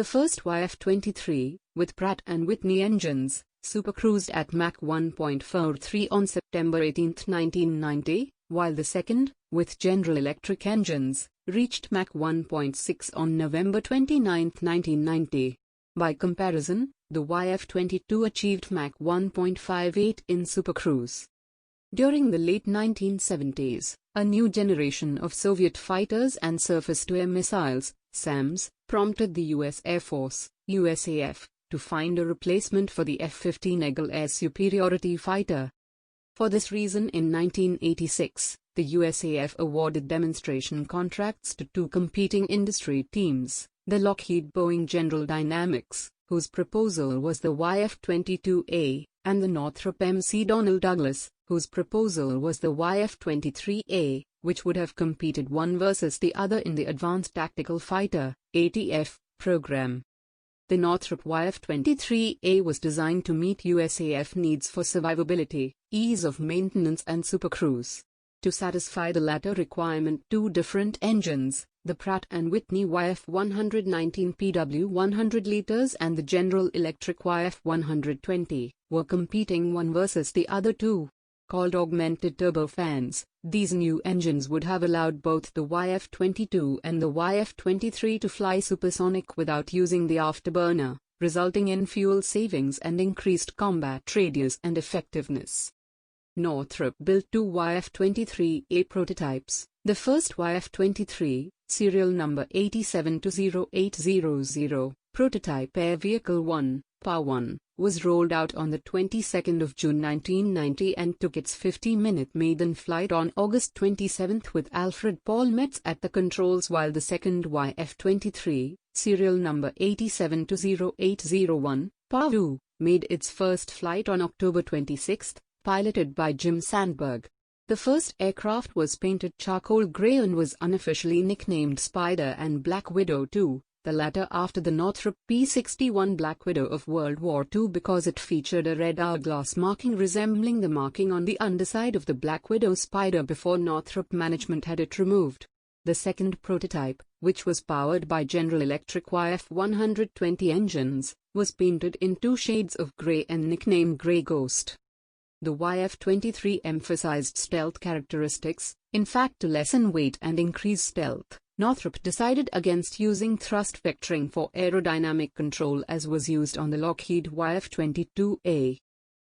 The first YF-23, with Pratt Whitney engines, supercruised at Mach 1.43 on September 18, 1990, while the second, with General Electric engines, reached Mach 1.6 on November 29, 1990. By comparison, the YF-22 achieved Mach 1.58 in supercruise. During the late 1970s, a new generation of Soviet fighters and surface-to-air missiles, SAMs, prompted the US Air Force, USAF, to find a replacement for the F-15 Eagle air superiority fighter. For this reason, in 1986, the USAF awarded demonstration contracts to two competing industry teams, the Lockheed-Boeing General Dynamics, whose proposal was the YF-22A, and the Northrop McDonnell Douglas, whose proposal was the YF-23A, which would have competed one versus the other in the Advanced Tactical Fighter (ATF) program. The Northrop YF-23A was designed to meet USAF needs for survivability, ease of maintenance and supercruise. To satisfy the latter requirement, two different engines, the Pratt & Whitney YF-119 PW100 liters and the General Electric YF-120, were competing one versus the other two. Called augmented turbofans, these new engines would have allowed both the YF-22 and the YF-23 to fly supersonic without using the afterburner, resulting in fuel savings and increased combat radius and effectiveness. Northrop built two YF-23A prototypes. The first YF-23, serial number 87-0800, prototype Air Vehicle 1, PA-1, was rolled out on the 22nd of June 1990 and took its 50-minute maiden flight on August 27 with Alfred Paul Metz at the controls, while the second YF-23, serial number 87-0801, PA-2, made its first flight on October 26, piloted by Jim Sandberg. The first aircraft was painted charcoal gray and was unofficially nicknamed Spider and Black Widow II, the latter after the Northrop P-61 Black Widow of World War II because it featured a red hourglass marking resembling the marking on the underside of the Black Widow Spider before Northrop management had it removed. The second prototype, which was powered by General Electric YF-120 engines, was painted in two shades of gray and nicknamed Grey Ghost. The YF-23 emphasized stealth characteristics. In fact, to lessen weight and increase stealth, Northrop decided against using thrust vectoring for aerodynamic control as was used on the Lockheed YF-22A.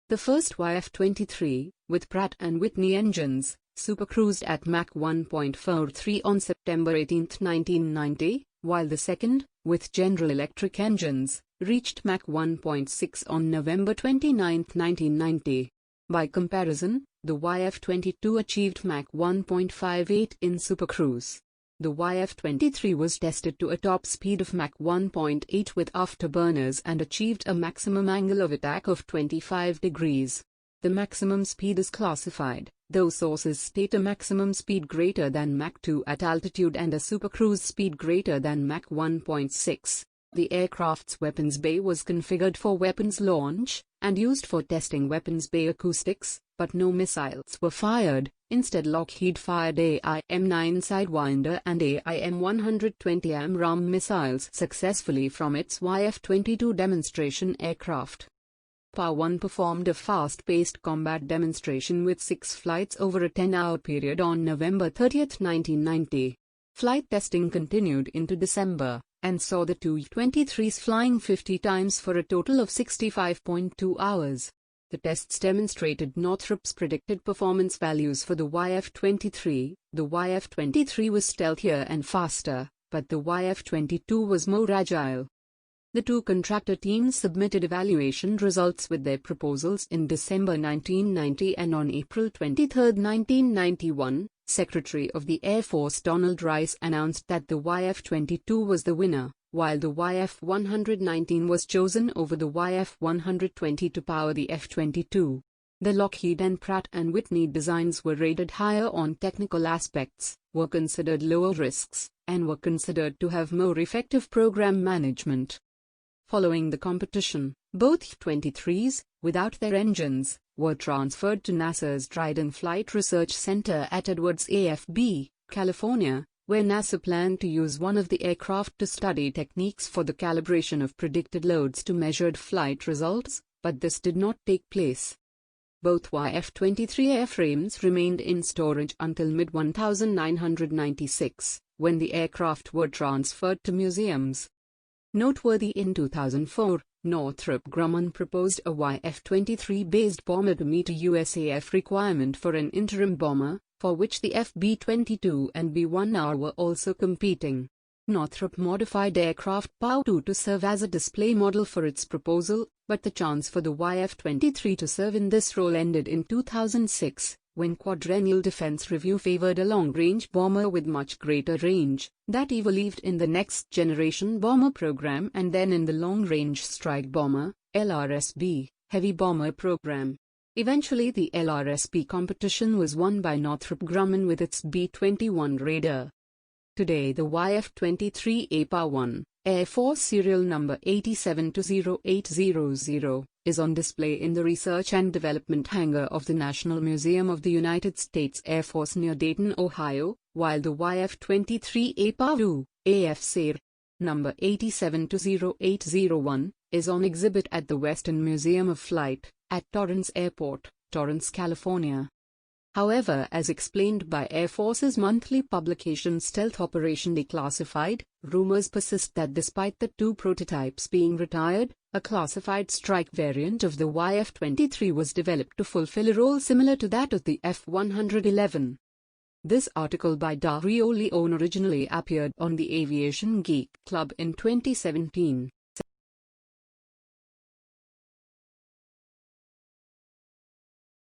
The first YF-23, with Pratt & Whitney engines, supercruised at Mach 1.43 on September 18, 1990, while the second, with General Electric engines, reached Mach 1.6 on November 29, 1990. By comparison, the YF-22 achieved Mach 1.58 in supercruise. The YF-23 was tested to a top speed of Mach 1.8 with afterburners and achieved a maximum angle of attack of 25 degrees. The maximum speed is classified, though sources state a maximum speed greater than Mach 2 at altitude and a supercruise speed greater than Mach 1.6. The aircraft's weapons bay was configured for weapons launch, and used for testing weapons bay acoustics, but no missiles were fired. Instead, Lockheed fired AIM-9 Sidewinder and AIM-120 AMRAAM missiles successfully from its YF-22 demonstration aircraft. PA-1 performed a fast-paced combat demonstration with 6 flights over a 10-hour period on November 30, 1990. Flight testing continued into December, and saw the two Y-23s flying 50 times for a total of 65.2 hours. The tests demonstrated Northrop's predicted performance values for the YF-23. The YF-23 was stealthier and faster, but the YF-22 was more agile. The two contractor teams submitted evaluation results with their proposals in December 1990, and on April 23, 1991, Secretary of the Air Force Donald Rice announced that the YF-22 was the winner, while the YF-119 was chosen over the YF-120 to power the F-22. The Lockheed and Pratt & Whitney designs were rated higher on technical aspects, were considered lower risks, and were considered to have more effective program management. Following the competition, both Y-23s, without their engines, were transferred to NASA's Dryden Flight Research Center at Edwards AFB, California, where NASA planned to use one of the aircraft to study techniques for the calibration of predicted loads to measured flight results, but this did not take place. Both YF-23 airframes remained in storage until mid-1996, when the aircraft were transferred to museums. Noteworthy, in 2004, Northrop Grumman proposed a YF-23-based bomber to meet a USAF requirement for an interim bomber, for which the B-22 and B-1R were also competing. Northrop modified aircraft POW-2 to serve as a display model for its proposal, but the chance for the YF-23 to serve in this role ended in 2006, when Quadrennial Defense Review favored a long-range bomber with much greater range, that evolved in the Next Generation Bomber program and then in the Long-Range Strike Bomber, LRSB, Heavy Bomber program. Eventually the LRSB competition was won by Northrop Grumman with its B-21 Raider. Today the YF-23A PA-1, Air Force serial number 87-0800, is on display in the Research and Development Hangar of the National Museum of the United States Air Force near Dayton, Ohio, while the YF-23A PA-2, AF number 87-0801, is on exhibit at the Western Museum of Flight, at Torrance Airport, Torrance, California. However, as explained by Air Force's monthly publication Stealth Operation Declassified, rumors persist that despite the two prototypes being retired, a classified strike variant of the YF-23 was developed to fulfill a role similar to that of the F-111. This article by Dario Leone originally appeared on the Aviation Geek Club in 2017.